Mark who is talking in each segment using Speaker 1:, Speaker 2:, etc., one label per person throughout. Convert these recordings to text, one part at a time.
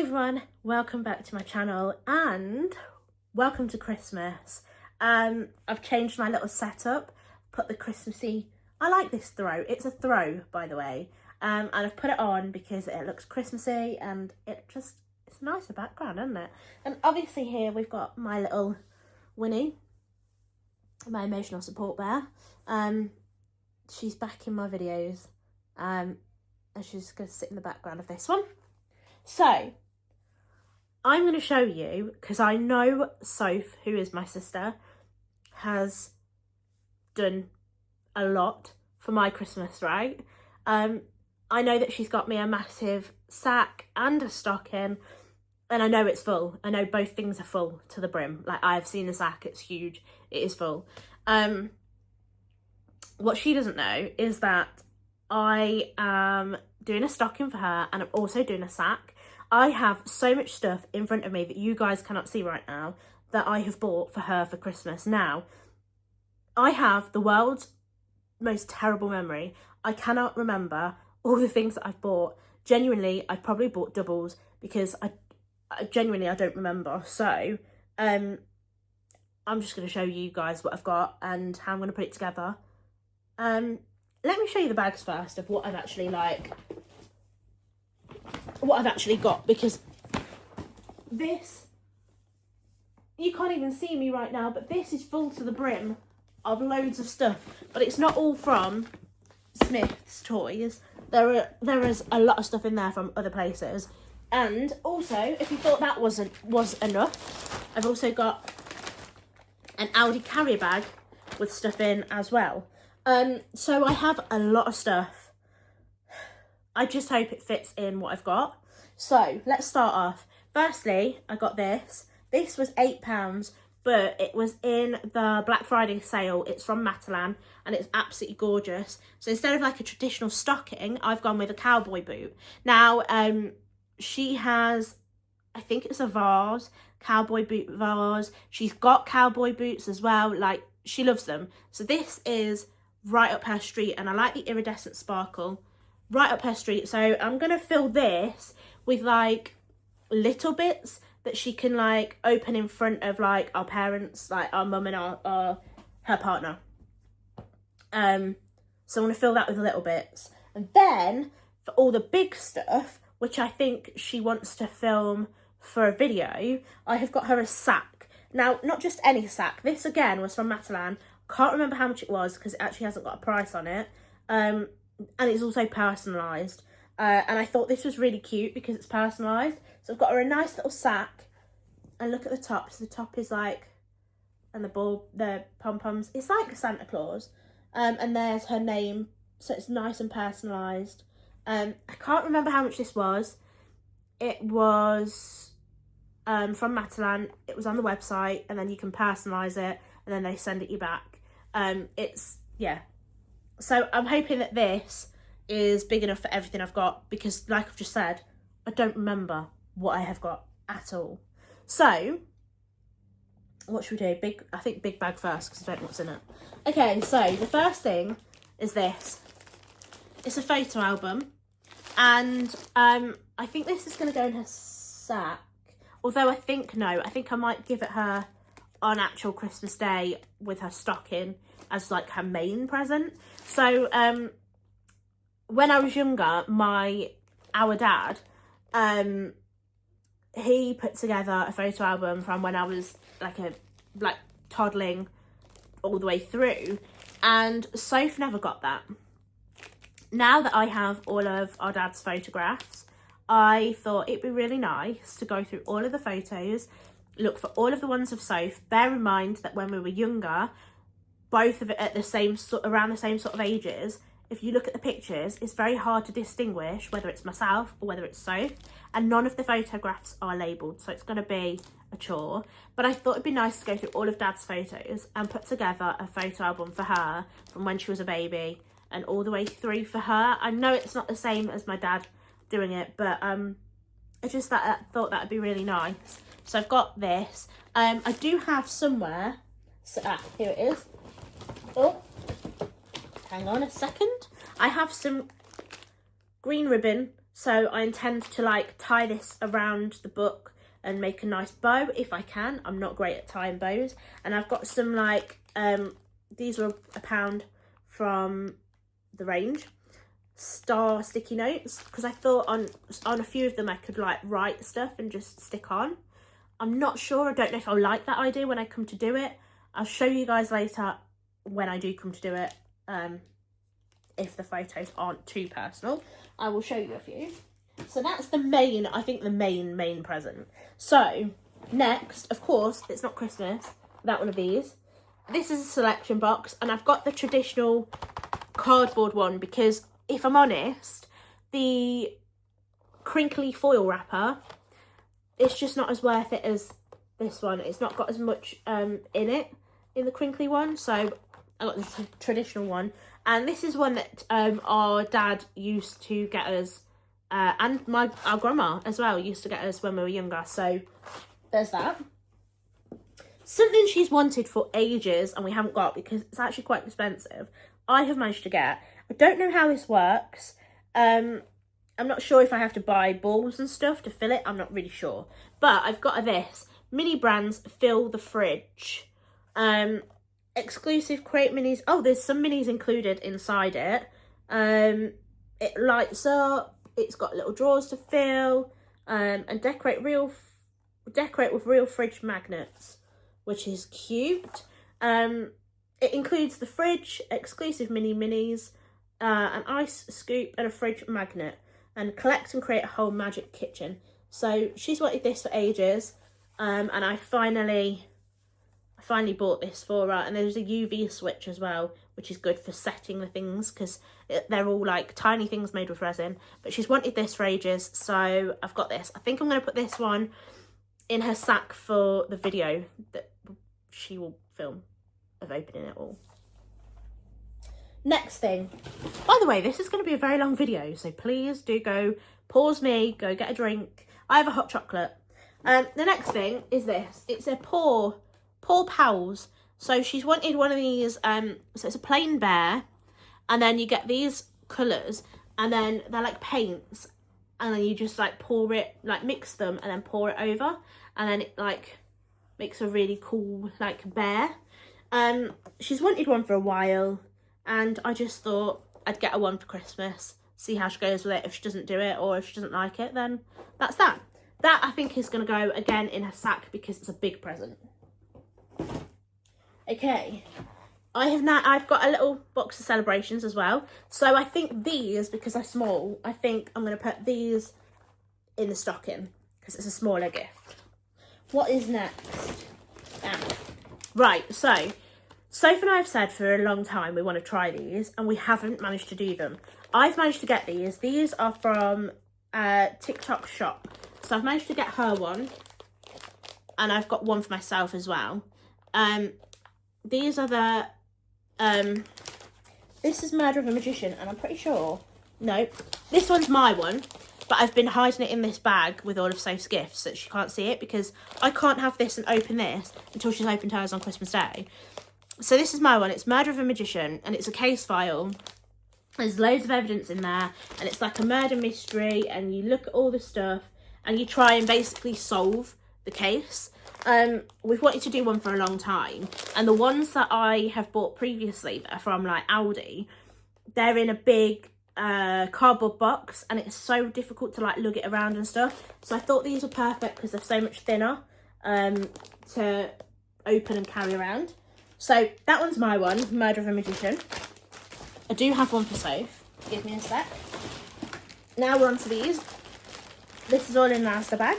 Speaker 1: everyone, welcome back to my channel and welcome to Christmas. I've changed my little setup, put the Christmassy, I like this throw, it's a throw by the way, and I've put it on because it looks Christmassy and it's a nicer background, isn't it? And obviously here we've got my little Winnie, my emotional support bear. She's back in my videos and she's going to sit in the background of this one. So, I'm going to show you, because I know Soph, who is my sister, has done a lot for my Christmas, right? I know that she's got me a massive sack and a stocking, and I know it's full. I know both things are full to the brim. Like, I've seen the sack, it's huge, it is full. What she doesn't know is that I am doing a stocking for her and I'm also doing a sack. I have so much stuff in front of me that you guys cannot see right now that I have bought for her for Christmas. Now, I have the world's most terrible memory. I cannot remember all the things that I've bought. Genuinely, I've probably bought doubles because I genuinely don't remember. So, I'm just going to show you guys what I've got and how I'm going to put it together. Let me show you the bags first of what I've actually got, because this, you can't even see me right now, but this is full to the brim of loads of stuff, but it's not all from Smyths Toys. There is a lot of stuff in there from other places. And also, if you thought that was enough, I've also got an Aldi carrier bag with stuff in as well. So I have a lot of stuff. I just hope it fits in what I've got. So let's start off. Firstly, I got this. This was £8, but it was in the Black Friday sale. It's from Matalan and it's absolutely gorgeous. So instead of like a traditional stocking, I've gone with a cowboy boot. Now, she has, I think it's a vase, cowboy boot vase. She's got cowboy boots as well. Like, she loves them. So this is right up her street, and I like the iridescent sparkle. Right up her street. So I'm going to fill this with like little bits that she can like open in front of like our parents, like our mum and her partner. So I'm going to fill that with little bits. And then for all the big stuff, which I think she wants to film for a video, I have got her a sack. Now, not just any sack. This again was from Matalan. Can't remember how much it was because it actually hasn't got a price on it. And it's also personalised. And I thought this was really cute because it's personalised. So I've got her a nice little sack. And look at the top. So the top is like, and the pom-poms. It's like Santa Claus. And there's her name. So it's nice and personalised. I can't remember how much this was. It was from Matalan. It was on the website. And then you can personalise it. And then they send it you back. Yeah. So I'm hoping that this is big enough for everything I've got, because like I've just said, I don't remember what I have got at all. So what should we do? I think big bag first because I don't know what's in it. Okay, so the first thing is this. It's a photo album, and I think this is going to go in her sack. Although I think I might give it her on actual Christmas Day with her stocking as like her main present. So when I was younger, our dad, he put together a photo album from when I was like toddling all the way through, and Soph never got that. Now that I have all of our dad's photographs, I thought it'd be really nice to go through all of the photos, look for all of the ones of Soph. Bear in mind that when we were younger, both of it at around the same sort of ages, if you look at the pictures, it's very hard to distinguish whether it's myself or whether it's Soph, and none of the photographs are labelled, so it's going to be a chore. But I thought it'd be nice to go through all of Dad's photos and put together a photo album for her from when she was a baby and all the way through for her. I know it's not the same as my dad doing it, but I just thought that'd be really nice. So I've got this. I do have somewhere, so, here it is. Oh, hang on a second. I have some green ribbon So I intend to like tie this around the book and make a nice bow if I can. I'm not great at tying bows. And I've got some like, these were £1 from the range, star sticky notes, because I thought on a few of them I could like write stuff and just stick on. I'm not sure, I don't know if I'll like that idea when I come to do it. I'll show you guys later when I do come to do it. If the photos aren't too personal, I will show you a few. So that's the main, I think the main present. So next, of course, it's not Christmas without one of these. This is a selection box, and I've got the traditional cardboard one because if I'm honest, the crinkly foil wrapper, it's just not as worth it as this one. It's not got as much in it in the crinkly one, so I got the traditional one. And this is one that our dad used to get us, and our grandma as well used to get us when we were younger. So there's that. Something she's wanted for ages and we haven't got because it's actually quite expensive, I have managed to get. I don't know how this works. I'm not sure if I have to buy balls and stuff to fill it. I'm not really sure. But I've got this. Mini Brands Fill the Fridge. Exclusive Create Minis. Oh, there's some minis included inside it. It lights up. It's got little drawers to fill. And decorate with real fridge magnets, which is cute. It includes the fridge, exclusive minis, an ice scoop and a fridge magnet, and collect and create a whole magic kitchen. So she's wanted this for ages, and I finally bought this for her. And there's a UV switch as well, which is good for setting the things because they're all like tiny things made with resin. But she's wanted this for ages, so I've got this. I think I'm going to put this one in her sack for the video that she will film of opening it all. Next thing, by the way, this is going to be a very long video, so please do go pause me, go get a drink. I have a hot chocolate. The next thing is this. It's a Paw Pals. So she's wanted one of these, so it's a plain bear, and then you get these colours, and then they're like paints, and then you just like pour it, like mix them and then pour it over, and then it like makes a really cool like bear. She's wanted one for a while, and I just thought I'd get her one for Christmas, see how she goes with it. If she doesn't do it or if she doesn't like it, then that's that. That I think is going to go again in her sack because it's a big present. Okay, I've got a little box of celebrations as well. So I think these, because they're small, I think I'm going to put these in the stocking because it's a smaller gift. What is next? Right, so Sophie and I have said for a long time we want to try these, and we haven't managed to do them. I've managed to get these. These are from TikTok shop. So I've managed to get her one, and I've got one for myself as well. These are the, this is Murder of a Magician, and I'm pretty sure, no, this one's my one, but I've been hiding it in this bag with all of Soph's gifts so that she can't see it, because I can't have this and open this until she's opened hers on Christmas Day. So this is my one. It's Murder of a Magician, and it's a case file. There's loads of evidence in there, and it's like a murder mystery, and you look at all the stuff and you try and basically solve the case. We've wanted to do one for a long time, and the ones that I have bought previously that are from like Aldi, they're in a big cardboard box, and it's so difficult to like lug it around and stuff. So I thought these were perfect because they're so much thinner to open and carry around. So that one's my one, Murder of a Magician. I do have one for Soph. Give me a sec. Now we're on to these. This is all in an Asda bag.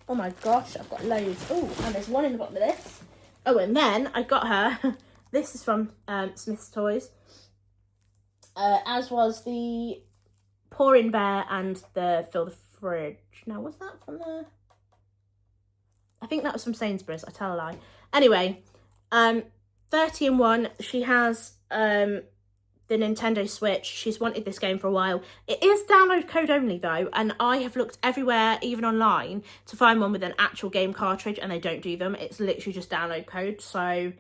Speaker 1: Oh my gosh, I've got loads. Oh, and there's one in the bottom of this. Oh, and then I got her, this is from Smith's Toys, as was the Pouring Bear and the Fill the Fridge. Now, was that from the, I think that was from Sainsbury's, I tell a lie. Anyway, 30 in 1, she has the Nintendo Switch. She's wanted this game for a while. It is download code only though, and I have looked everywhere, even online, to find one with an actual game cartridge, and they don't do them. It's literally just download code, so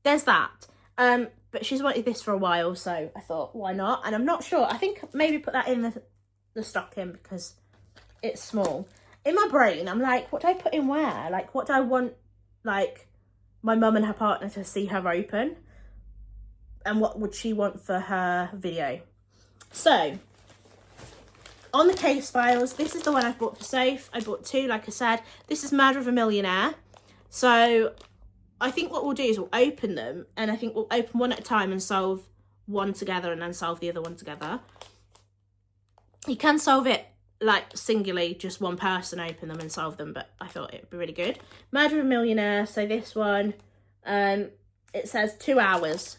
Speaker 1: there's that. But she's wanted this for a while, so I thought, why not? And I'm not sure, I think maybe put that in the the stocking because it's small. In my brain, I'm like, what do I put in where? Like, what do I want, like, my mum and her partner to see her open? And what would she want for her video? So, on the case files, this is the one I've bought for Soph. I bought 2, like I said. This is Murder of a Millionaire. So, I think what we'll do is we'll open them, and I think we'll open one at a time and solve one together and then solve the other one together. You can solve it like singularly, just one person open them and solve them, but I thought it would be really good. Murder of a Millionaire, so this one, it says 2 hours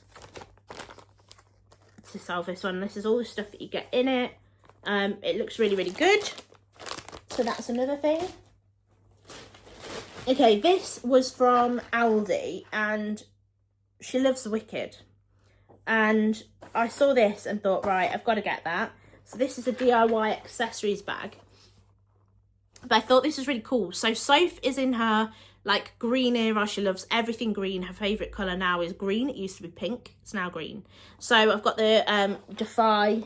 Speaker 1: to solve this one. This is all the stuff that you get in it. It looks really, really good. So that's another thing. Okay, this was from Aldi, and she loves The Wicked. And I saw this and thought, right, I've got to get that. So this is a DIY accessories bag. But I thought this was really cool. So Soph is in her like green era. She loves everything green. Her favourite colour now is green. It used to be pink. It's now green. So I've got the Defy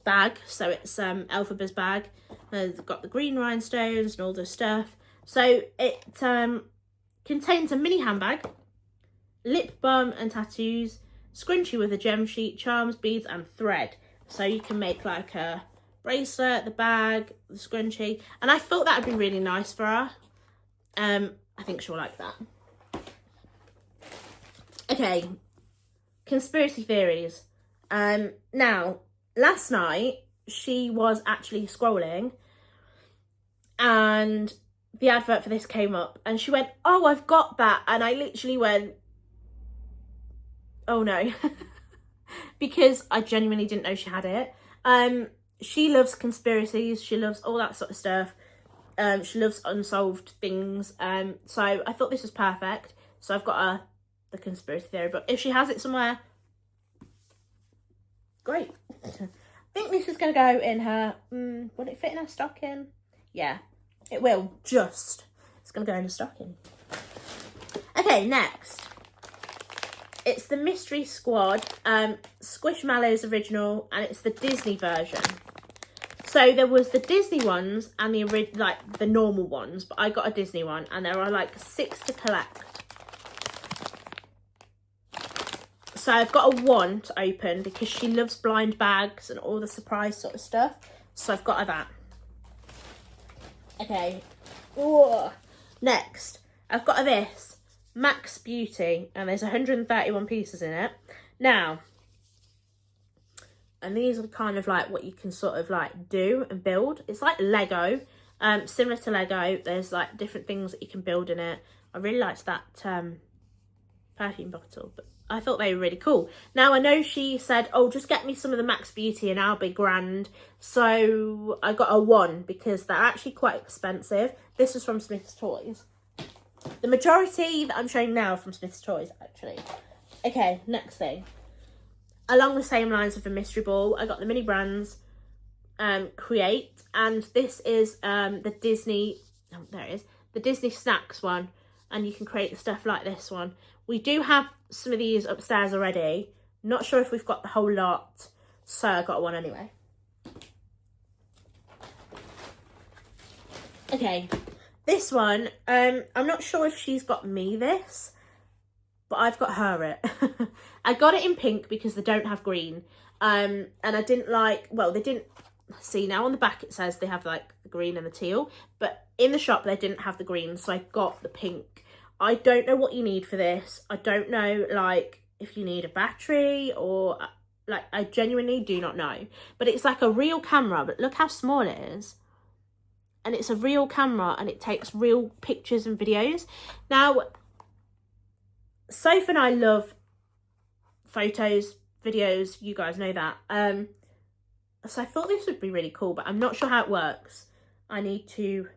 Speaker 1: bag. So it's Elphaba's bag. It's got the green rhinestones and all the stuff. So it contains a mini handbag, lip balm and tattoos, scrunchie with a gem sheet, charms, beads and thread. So you can make like a bracelet, the bag, the scrunchie. And I thought that would be really nice for her. I think she'll like that. Okay, conspiracy theories. Now, last night she was actually scrolling and the advert for this came up and she went, oh, I've got that. And I literally went, oh no. Because I genuinely didn't know she had it. She loves conspiracies. She loves all that sort of stuff. She loves unsolved things. So I thought this was perfect. So I've got the conspiracy theory book. If she has it somewhere, great. I think this is going to go in her... will it fit in her stocking? Yeah, it will. It's going to go in her stocking. Okay, next. It's the Mystery Squad Squishmallows original, and it's the Disney version. So there was the Disney ones and the normal ones, but I got a Disney one, and there are like 6 to collect. So I've got a 1 to open because she loves blind bags and all the surprise sort of stuff. So I've got her that. Okay. Ooh. Next, I've got her this. Max Beauty, and there's 131 pieces in it. Now, and these are kind of like what you can sort of like do and build. It's like Lego, similar to Lego. There's like different things that you can build in it. I really liked that perfume bottle, but I thought they were really cool. Now, I know she said, oh, just get me some of the Max Beauty and I'll be grand. So I got a 1 because they're actually quite expensive. This was from Smyths Toys. The majority that I'm showing now are from Smyths Toys, actually. Okay, next thing. Along the same lines of the mystery ball, I got the Mini Brands Create, and this is the Disney, oh, there it is, the Disney Snacks one, and you can create stuff like this one. We do have some of these upstairs already. Not sure if we've got the whole lot, so I got one anyway. Okay. This one, I'm not sure if she's got me this, but I've got her it. I got it in pink because they don't have green. And I didn't like, well, they didn't, see now on the back it says they have like the green and the teal, but in the shop they didn't have the green, so I got the pink. I don't know what you need for this. I don't know, like, if you need a battery or, like, I genuinely do not know. But it's like a real camera, but look how small it is. And it's a real camera and it takes real pictures and videos. Now, Soph and I love photos, videos, you guys know that. So I thought this would be really cool, but I'm not sure how it works. I need to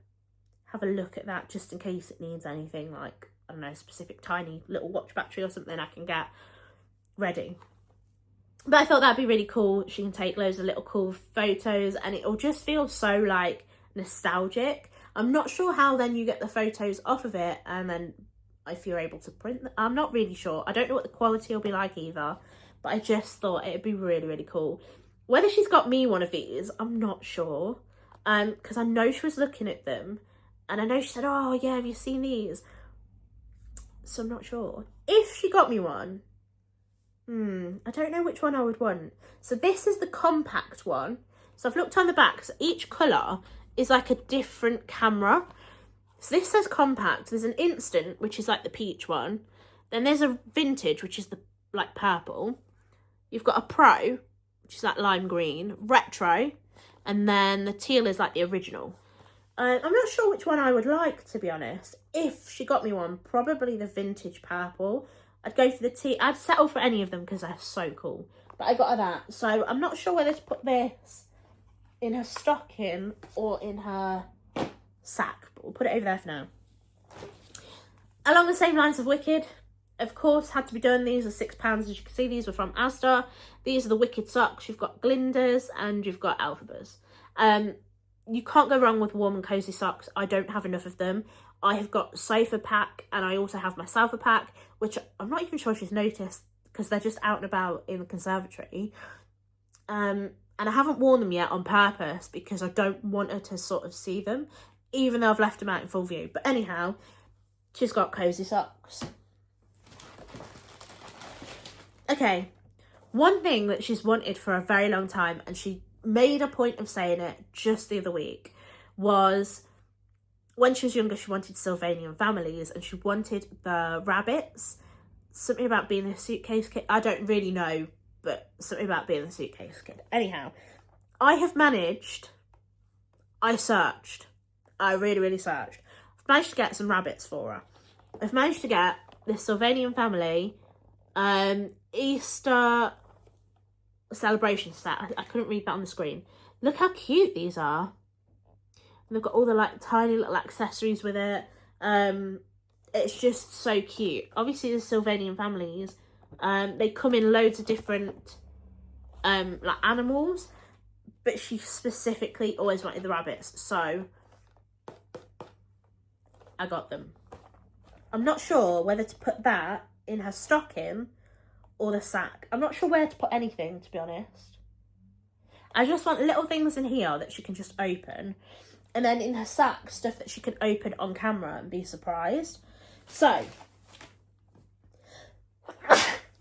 Speaker 1: have a look at that just in case it needs anything like, I don't know, a specific tiny little watch battery or something I can get ready. But I thought that'd be really cool. She can take loads of little cool photos and it'll just feel so like nostalgic. I'm not sure how then you get the photos off of it and then if you're able to print them. I'm not really sure. I don't know what the quality will be like either, but I just thought it'd be really, really cool. Whether she's got me one of these, I'm not sure. Because I know she was looking at them. And I know she said, oh, yeah, have you seen these? So I'm not sure. If she got me one, I don't know which one I would want. So this is the compact one. So I've looked on the back. So each colour is like a different camera. So this says compact. There's an instant, which is like the peach one. Then there's a vintage, which is the like purple. You've got a pro, which is like lime green, retro, and then the teal is like the original. I'm not sure which one I would like, to be honest. If she got me one, probably the vintage purple. I'd go for the teal. I'd settle for any of them because they're so cool. But I got her that. So I'm not sure whether to put this in her stocking or in her sack. But we'll put it over there for now. Along the same lines of Wicked, of course, had to be done. These are £6. As you can see, these were from Asda. These are the Wicked socks. You've got Glinda's and you've got Elphaba's. You can't go wrong with warm and cozy socks. I don't have enough of them. I have got Sofa Pack and I also have my Sofa Pack, which I'm not even sure she's noticed because they're just out and about in the conservatory. And I haven't worn them yet on purpose because I don't want her to sort of see them, even though I've left them out in full view. But anyhow, she's got cozy socks. Okay, one thing that she's wanted for a very long time, and she made a point of saying it just the other week, was when she was younger she wanted Sylvanian families and she wanted the rabbits. Something about being a suitcase kid. I don't really know, but something about being a suitcase kid. Anyhow, I have managed, I really searched. I've managed to get some rabbits for her. I've managed to get this Sylvanian family Easter celebration set. I couldn't read that on the screen. Look how cute these are. And they've got all the like tiny little accessories with it. It's just so cute. Obviously the Sylvanian families, they come in loads of different like animals, but she specifically always wanted the rabbits, so I got them. I'm not sure whether to put that in her stocking or the sack. I'm not sure where to put anything, to be honest. I just want little things in here that she can just open. And then in her sack, stuff that she can open on camera and be surprised. So.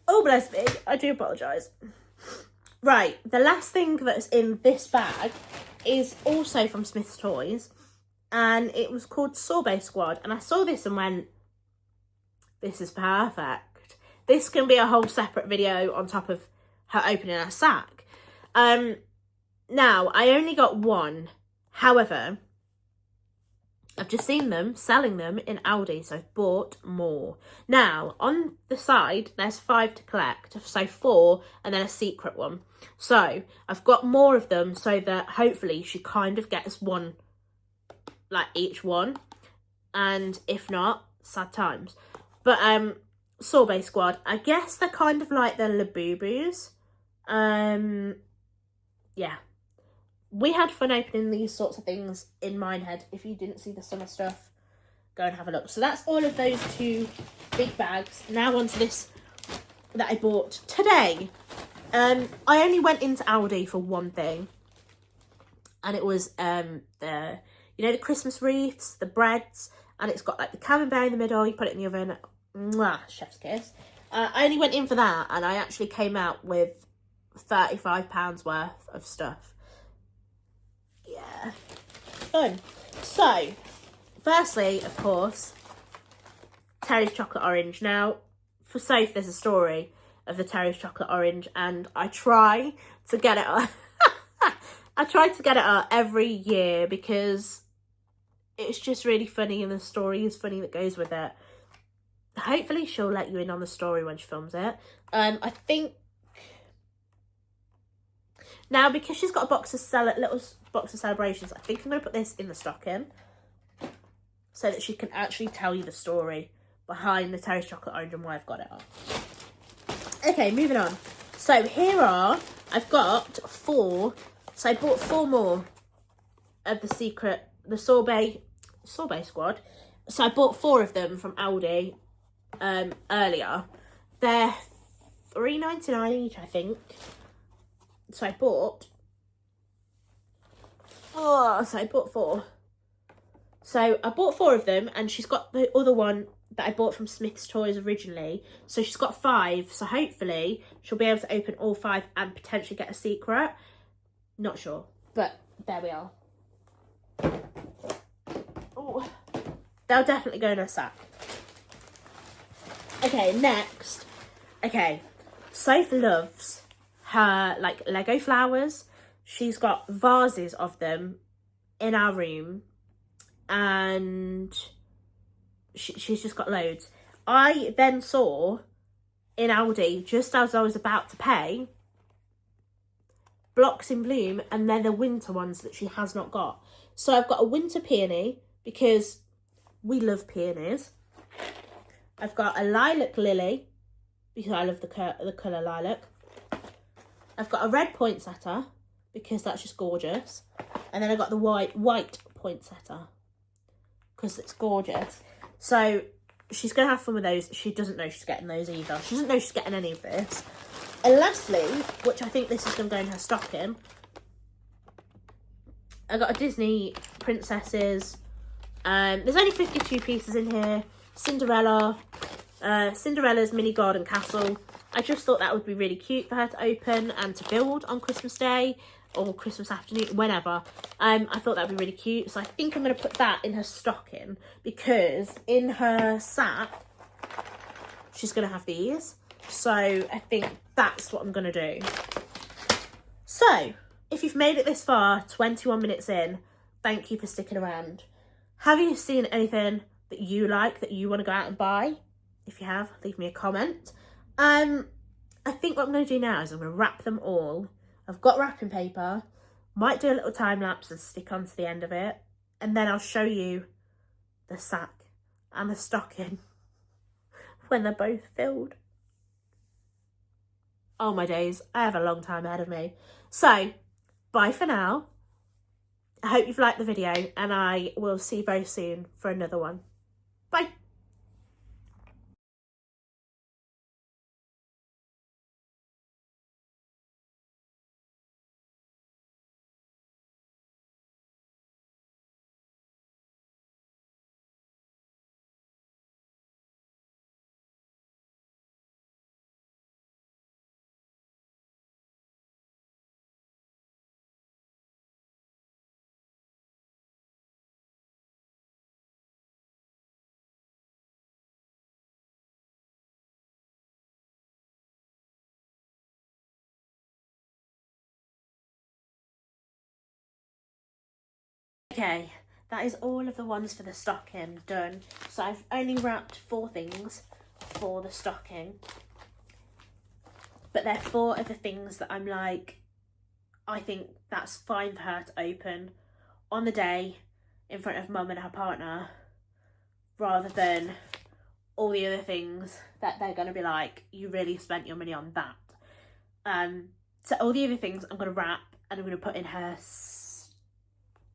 Speaker 1: Oh, bless me. I do apologise. Right. The last thing that's in this bag is also from Smyths Toys. And it was called Sorbet Squad. And I saw this and went, this is perfect. This can be a whole separate video on top of her opening her sack. Now, I only got one. However, I've just seen them selling them in Aldi, so I've bought more. Now, on the side, there's 5 to collect. So 4 and then a secret one. So I've got more of them so that hopefully she kind of gets one, like each one. And if not, sad times. But, Sorbet Squad, I guess they're kind of like the Labubus. Yeah. We had fun opening these sorts of things in Minehead. If you didn't see the summer stuff, go and have a look. So that's all of those 2 big bags. Now onto this that I bought today. I only went into Aldi for one thing. And it was the Christmas wreaths, the breads, and it's got like the camembert in the middle. You put it in the oven. Mwah, chef's kiss. I only went in for that and I actually came out with £35 worth of stuff. Yeah, fun. So, firstly, of course, Terry's Chocolate Orange. Now, for Soph, there's a story of the Terry's Chocolate Orange and I try to get it I try to get it up every year because it's just really funny and the story is funny that goes with it. Hopefully she'll let you in on the story when she films it. I think now because she's got a box of little box of celebrations, I think I'm going to put this in the stocking so that she can actually tell you the story behind the Terry's Chocolate Orange and why I've got it on. Okay, moving on. So here are, I've got 4. So I bought 4 more of the Sorbet Squad. So I bought 4 of them from Aldi earlier. They're £3.99 each, I think. So I bought, I bought 4. So I bought 4 of them, and she's got the other one that I bought from Smith's Toys originally. So she's got 5. So hopefully she'll be able to open all 5 and potentially get a secret. Not sure, but there we are. Oh, they'll definitely go in a sack. Okay, next. Okay, Soph loves her like Lego flowers. She's got vases of them in our room, and she's just got loads. I then saw in Aldi, just as I was about to pay, Blocks in Bloom, and they're the winter ones that she has not got. So I've got a winter peony because we love peonies. I've got a lilac lily because I love the colour lilac. I've got a red poinsettia because that's just gorgeous. And then I've got the white poinsettia because it's gorgeous. So she's going to have fun with those. She doesn't know she's getting those either. She doesn't know she's getting any of this. And lastly, which I think this is going to go in her stocking, I got a Disney princesses. There's only 52 pieces in here. Cinderella, Cinderella's mini garden castle. I just thought that would be really cute for her to open and to build on Christmas Day or Christmas afternoon, whenever. I thought that would be really cute. So I think I'm going to put that in her stocking because in her sack, she's going to have these. So I think that's what I'm going to do. So if you've made it this far, 21 minutes in, thank you for sticking around. Have you seen anything that you like, that you want to go out and buy? If you have, leave me a comment. I think what I'm going to do now is I'm going to wrap them all. I've got wrapping paper. Might do a little time lapse and stick onto the end of it. And then I'll show you the sack and the stocking when they're both filled. Oh my days, I have a long time ahead of me. So, bye for now. I hope you've liked the video, and I will see you very soon for another one. Bye. Okay, that is all of the ones for the stocking done. So I've only wrapped 4 things for the stocking. But they're 4 of the things that I'm like, I think that's fine for her to open on the day in front of mum and her partner, rather than all the other things that they're going to be like, you really spent your money on that. So all the other things I'm going to wrap and I'm going to put in her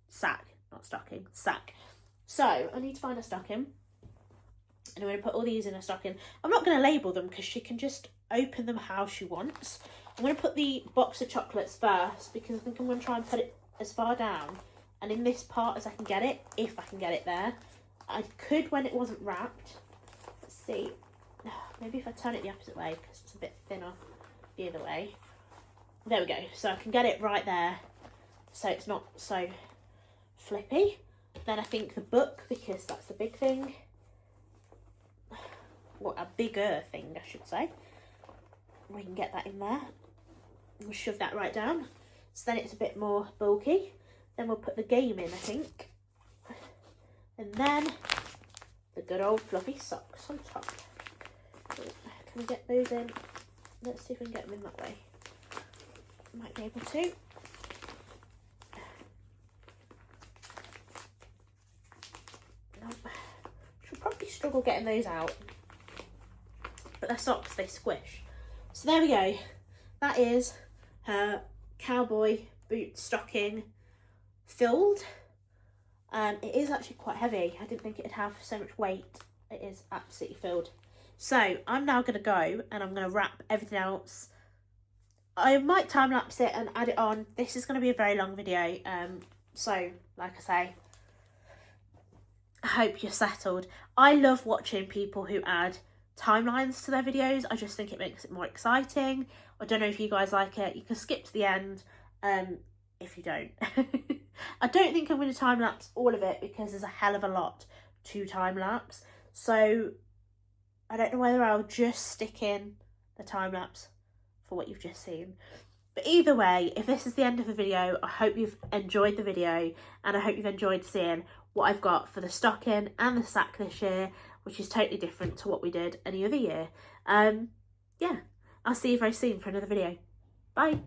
Speaker 1: sack, not stocking, sack. So I need to find a stocking, and I'm going to put all these in a stocking. I'm not going to label them because she can just open them how she wants. I'm going to put the box of chocolates first because I think I'm going to try and put it as far down and in this part as I can get it, if I can get it there. I could when it wasn't wrapped. Let's see. Maybe if I turn it the opposite way because it's a bit thinner the other way. There we go. So I can get it right there so it's not so flippy. Then I think the book, because that's the big thing. Well, a bigger thing, I should say. We can get that in there. We'll shove that right down. So then it's a bit more bulky. Then we'll put the game in, I think. And then the good old fluffy socks on top. Can we get those in? Let's see if we can get them in that way. Might be able to. Nope. Should probably struggle getting those out. But they're socks, they squish. So there we go. That is her cowboy boot stocking filled. It is actually quite heavy. I didn't think it'd have so much weight. It is absolutely filled. So I'm now going to go and I'm going to wrap everything else I might time lapse it and add it on. This is going to be a very long video, so like I say, I hope you're settled. I love watching people who add timelines to their videos. I just think it makes it more exciting. I don't know if you guys like it. You can skip to the end if you don't. I don't think I'm going to time lapse all of it because there's a hell of a lot to time lapse. So I don't know whether I'll just stick in the time lapse for what you've just seen. But either way, if this is the end of the video, I hope you've enjoyed the video and I hope you've enjoyed seeing what I've got for the stocking and the sack this year, which is totally different to what we did any other year. Yeah, I'll see you very soon for another video. Bye.